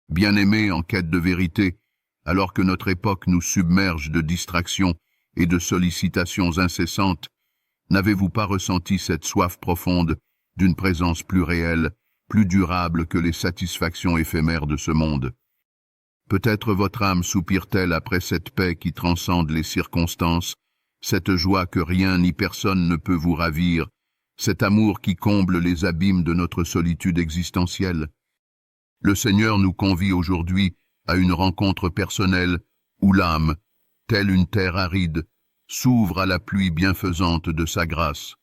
Bien-aimés en quête de vérité, alors que notre époque nous submerge de distractions et de sollicitations incessantes, n'avez-vous pas ressenti cette soif profonde d'une présence plus réelle, plus durable que les satisfactions éphémères de ce monde? Peut-être votre âme soupire-t-elle après cette paix qui transcende les circonstances, cette joie que rien ni personne ne peut vous ravir, cet amour qui comble les abîmes de notre solitude existentielle. Le Seigneur nous convie aujourd'hui à une rencontre personnelle où l'âme, telle une terre aride, s'ouvre à la pluie bienfaisante de sa grâce.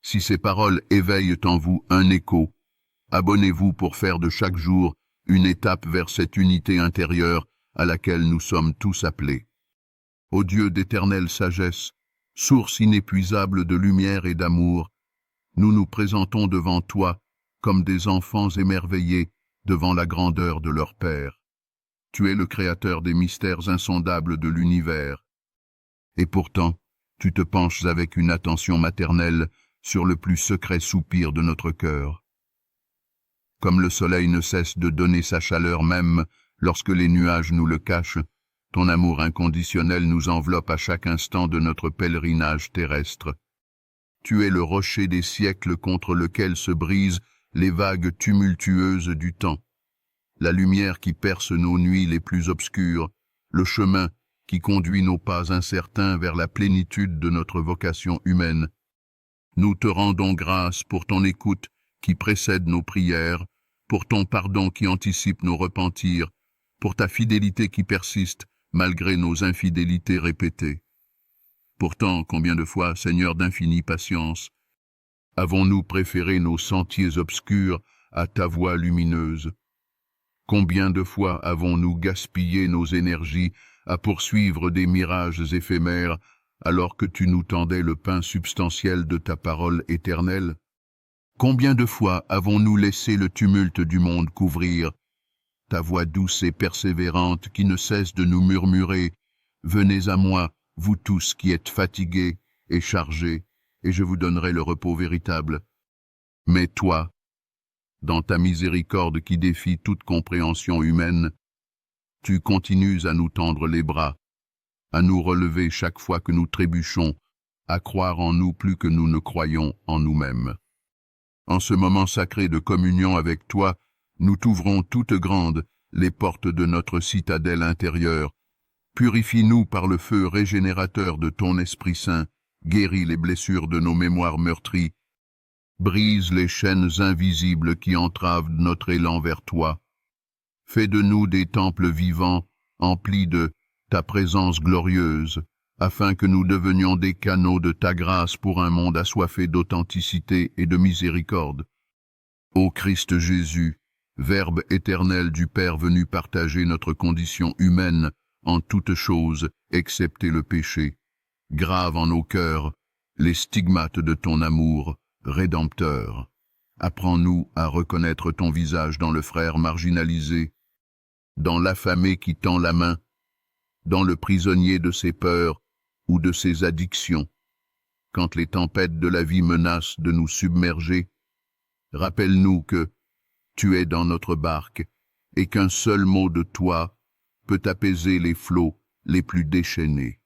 Si ces paroles éveillent en vous un écho, abonnez-vous pour faire de chaque jour une étape vers cette unité intérieure à laquelle nous sommes tous appelés. Ô Dieu d'éternelle sagesse, source inépuisable de lumière et d'amour, nous nous présentons devant toi comme des enfants émerveillés devant la grandeur de leur Père. Tu es le créateur des mystères insondables de l'univers. Et pourtant, tu te penches avec une attention maternelle sur le plus secret soupir de notre cœur. Comme le soleil ne cesse de donner sa chaleur même lorsque les nuages nous le cachent, ton amour inconditionnel nous enveloppe à chaque instant de notre pèlerinage terrestre. Tu es le rocher des siècles contre lequel se brisent les vagues tumultueuses du temps, la lumière qui perce nos nuits les plus obscures, le chemin qui conduit nos pas incertains vers la plénitude de notre vocation humaine. Nous te rendons grâce pour ton écoute qui précède nos prières, pour ton pardon qui anticipe nos repentirs, pour ta fidélité qui persiste malgré nos infidélités répétées. Pourtant, combien de fois, Seigneur d'infinie patience, avons-nous préféré nos sentiers obscurs à ta voie lumineuse? Combien de fois avons-nous gaspillé nos énergies à poursuivre des mirages éphémères alors que tu nous tendais le pain substantiel de ta parole éternelle? Combien de fois avons-nous laissé le tumulte du monde couvrir ta voix douce et persévérante qui ne cesse de nous murmurer « Venez à moi, vous tous qui êtes fatigués et chargés, et je vous donnerai le repos véritable. » Mais toi, dans ta miséricorde qui défie toute compréhension humaine, tu continues à nous tendre les bras, à nous relever chaque fois que nous trébuchons, à croire en nous plus que nous ne croyons en nous-mêmes. En ce moment sacré de communion avec toi, nous t'ouvrons toutes grandes les portes de notre citadelle intérieure. Purifie-nous par le feu régénérateur de ton Esprit Saint, guéris les blessures de nos mémoires meurtries, brise les chaînes invisibles qui entravent notre élan vers toi. Fais de nous des temples vivants, emplis de ta présence glorieuse, afin que nous devenions des canaux de ta grâce pour un monde assoiffé d'authenticité et de miséricorde. Ô Christ Jésus, Verbe éternel du Père venu partager notre condition humaine en toutes choses, excepté le péché, grave en nos cœurs les stigmates de ton amour rédempteur. Apprends-nous à reconnaître ton visage dans le frère marginalisé, dans l'affamé qui tend la main, dans le prisonnier de ses peurs ou de ses addictions. Quand les tempêtes de la vie menacent de nous submerger, rappelle-nous que tu es dans notre barque et qu'un seul mot de toi peut apaiser les flots les plus déchaînés.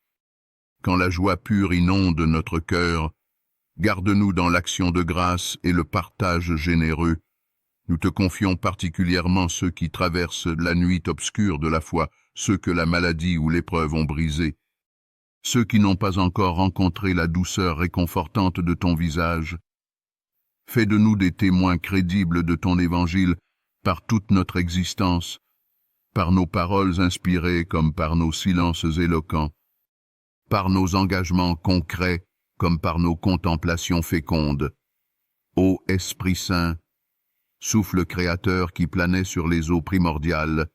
Quand la joie pure inonde notre cœur, garde-nous dans l'action de grâce et le partage généreux. Nous te confions particulièrement ceux qui traversent la nuit obscure de la foi, ceux que la maladie ou l'épreuve ont brisés, ceux qui n'ont pas encore rencontré la douceur réconfortante de ton visage. Fais de nous des témoins crédibles de ton évangile par toute notre existence, par nos paroles inspirées comme par nos silences éloquents, par nos engagements concrets comme par nos contemplations fécondes. Ô Esprit Saint, souffle créateur qui planait sur les eaux primordiales,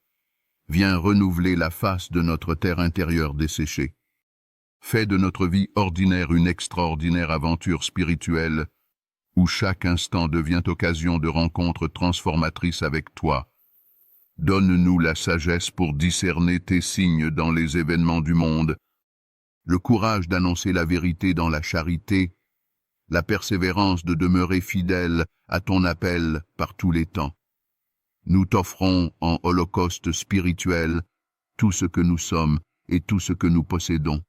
viens renouveler la face de notre terre intérieure desséchée. Fais de notre vie ordinaire une extraordinaire aventure spirituelle, où chaque instant devient occasion de rencontres transformatrices avec toi. Donne-nous la sagesse pour discerner tes signes dans les événements du monde, le courage d'annoncer la vérité dans la charité, la persévérance de demeurer fidèle à ton appel par tous les temps. nous t'offrons en holocauste spirituel tout ce que nous sommes et tout ce que nous possédons,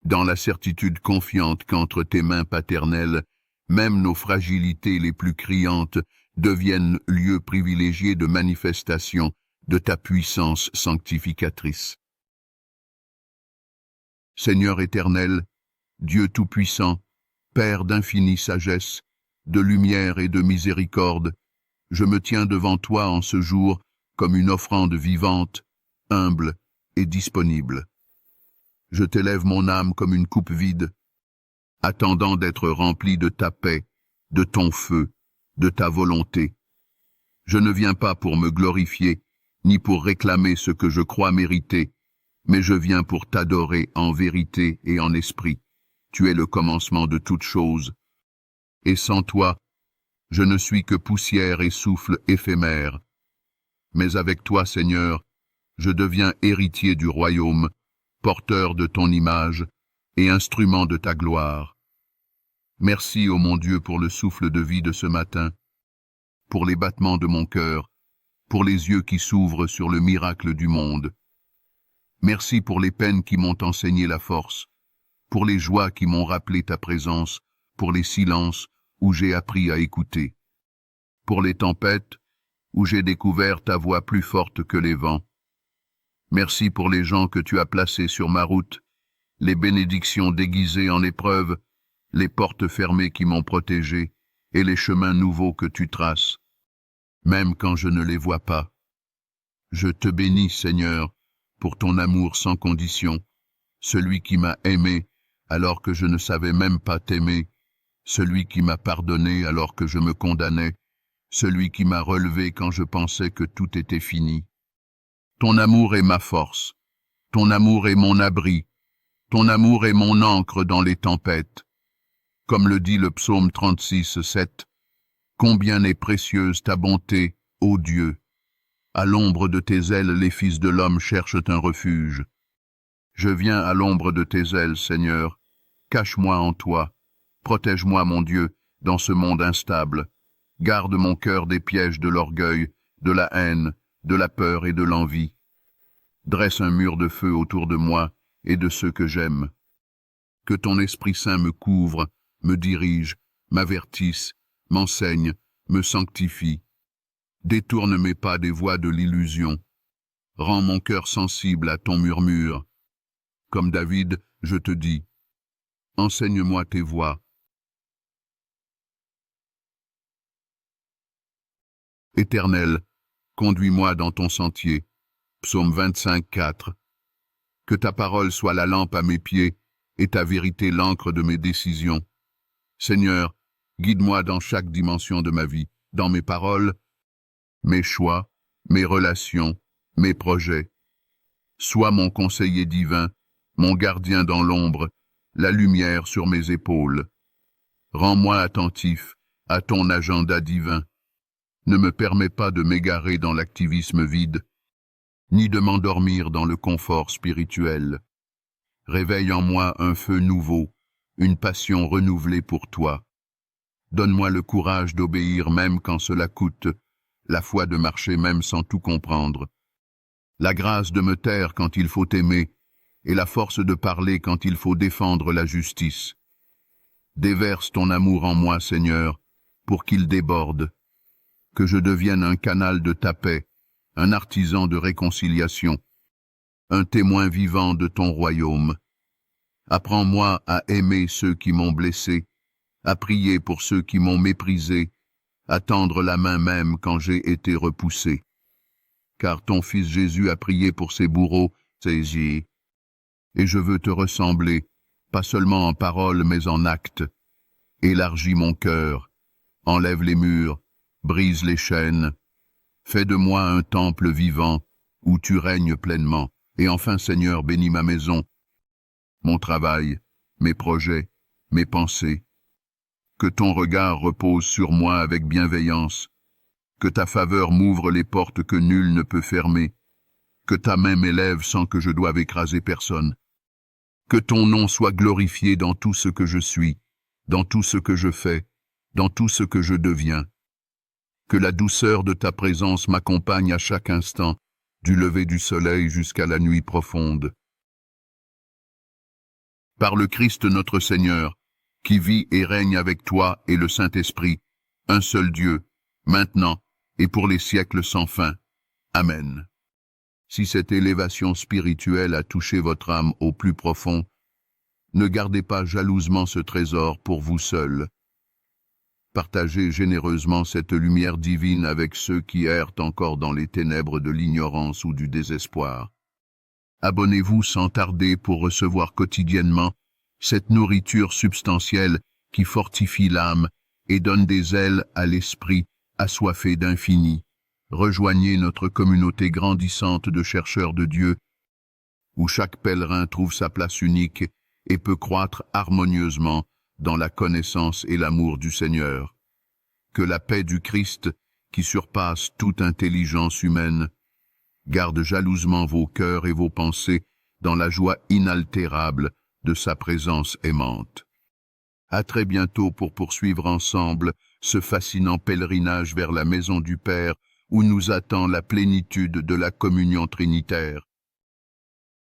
dans la certitude confiante qu'entre tes mains paternelles, même nos fragilités les plus criantes deviennent lieux privilégiés de manifestation de ta puissance sanctificatrice. Seigneur éternel, Dieu tout-puissant, Père d'infinie sagesse, de lumière et de miséricorde, je me tiens devant toi en ce jour comme une offrande vivante, humble et disponible. Je t'élève mon âme comme une coupe vide, attendant d'être remplie de ta paix, de ton feu, de ta volonté. Je ne viens pas pour me glorifier, ni pour réclamer ce que je crois mériter, mais je viens pour t'adorer en vérité et en esprit. Tu es le commencement de toutes choses. Et sans toi, je ne suis que poussière et souffle éphémère. Mais avec toi, Seigneur, je deviens héritier du royaume, porteur de ton image et instrument de ta gloire. Merci, ô mon Dieu, pour le souffle de vie de ce matin, pour les battements de mon cœur, pour les yeux qui s'ouvrent sur le miracle du monde. Merci pour les peines qui m'ont enseigné la force, pour les joies qui m'ont rappelé ta présence, pour les silences où j'ai appris à écouter, pour les tempêtes où j'ai découvert ta voix plus forte que les vents. Merci pour les gens que tu as placés sur ma route, les bénédictions déguisées en épreuves, les portes fermées qui m'ont protégé et les chemins nouveaux que tu traces, même quand je ne les vois pas. Je te bénis, Seigneur, pour ton amour sans condition, celui qui m'a aimé alors que je ne savais même pas t'aimer, celui qui m'a pardonné alors que je me condamnais, celui qui m'a relevé quand je pensais que tout était fini. Ton amour est ma force, ton amour est mon abri, ton amour est mon ancre dans les tempêtes. Comme le dit le psaume 36, 7, « Combien est précieuse ta bonté, ô Dieu! À l'ombre de tes ailes, les fils de l'homme cherchent un refuge. Je viens à l'ombre de tes ailes, Seigneur. Cache-moi en toi. Protège-moi, mon Dieu, dans ce monde instable. Garde mon cœur des pièges de l'orgueil, de la haine, de la peur et de l'envie. Dresse un mur de feu autour de moi et de ceux que j'aime. Que ton Esprit Saint me couvre, me dirige, m'avertisse, m'enseigne, me sanctifie. Détourne mes pas des voies de l'illusion. Rends mon cœur sensible à ton murmure. Comme David, je te dis, enseigne-moi tes voies. Éternel, conduis-moi dans ton sentier. Psaume 25, 4. Que ta parole soit la lampe à mes pieds et ta vérité l'encre de mes décisions. Seigneur, guide-moi dans chaque dimension de ma vie, dans mes paroles, mes choix, mes relations, mes projets. Sois mon conseiller divin, mon gardien dans l'ombre, la lumière sur mes épaules. Rends-moi attentif à ton agenda divin. Ne me permets pas de m'égarer dans l'activisme vide, ni de m'endormir dans le confort spirituel. Réveille en moi un feu nouveau, une passion renouvelée pour toi. Donne-moi le courage d'obéir même quand cela coûte, la foi de marcher même sans tout comprendre, la grâce de me taire quand il faut aimer, et la force de parler quand il faut défendre la justice. Déverse ton amour en moi, Seigneur, pour qu'il déborde, que je devienne un canal de ta paix, un artisan de réconciliation, un témoin vivant de ton royaume. Apprends-moi à aimer ceux qui m'ont blessé, à prier pour ceux qui m'ont méprisé, à tendre la main même quand j'ai été repoussé. Car ton Fils Jésus a prié pour ses bourreaux, et je veux te ressembler, pas seulement en parole mais en acte. Élargis mon cœur, enlève les murs, brise les chaînes. Fais de moi un temple vivant, où tu règnes pleinement. Et enfin, Seigneur, bénis ma maison, mon travail, mes projets, mes pensées. Que ton regard repose sur moi avec bienveillance, que ta faveur m'ouvre les portes que nul ne peut fermer, que ta main m'élève sans que je doive écraser personne. Que ton nom soit glorifié dans tout ce que je suis, dans tout ce que je fais, dans tout ce que je deviens. Que la douceur de ta présence m'accompagne à chaque instant, du lever du soleil jusqu'à la nuit profonde. Par le Christ notre Seigneur, qui vit et règne avec toi et le Saint-Esprit, un seul Dieu, maintenant et pour les siècles sans fin. Amen. Si cette élévation spirituelle a touché votre âme au plus profond, ne gardez pas jalousement ce trésor pour vous seul. Partagez généreusement cette lumière divine avec ceux qui errent encore dans les ténèbres de l'ignorance ou du désespoir. Abonnez-vous sans tarder pour recevoir quotidiennement cette nourriture substantielle qui fortifie l'âme et donne des ailes à l'esprit assoiffé d'infini. Rejoignez notre communauté grandissante de chercheurs de Dieu, où chaque pèlerin trouve sa place unique et peut croître harmonieusement dans la connaissance et l'amour du Seigneur. Que la paix du Christ, qui surpasse toute intelligence humaine, garde jalousement vos cœurs et vos pensées dans la joie inaltérable de sa présence aimante. À très bientôt pour poursuivre ensemble ce fascinant pèlerinage vers la maison du Père où nous attend la plénitude de la communion trinitaire.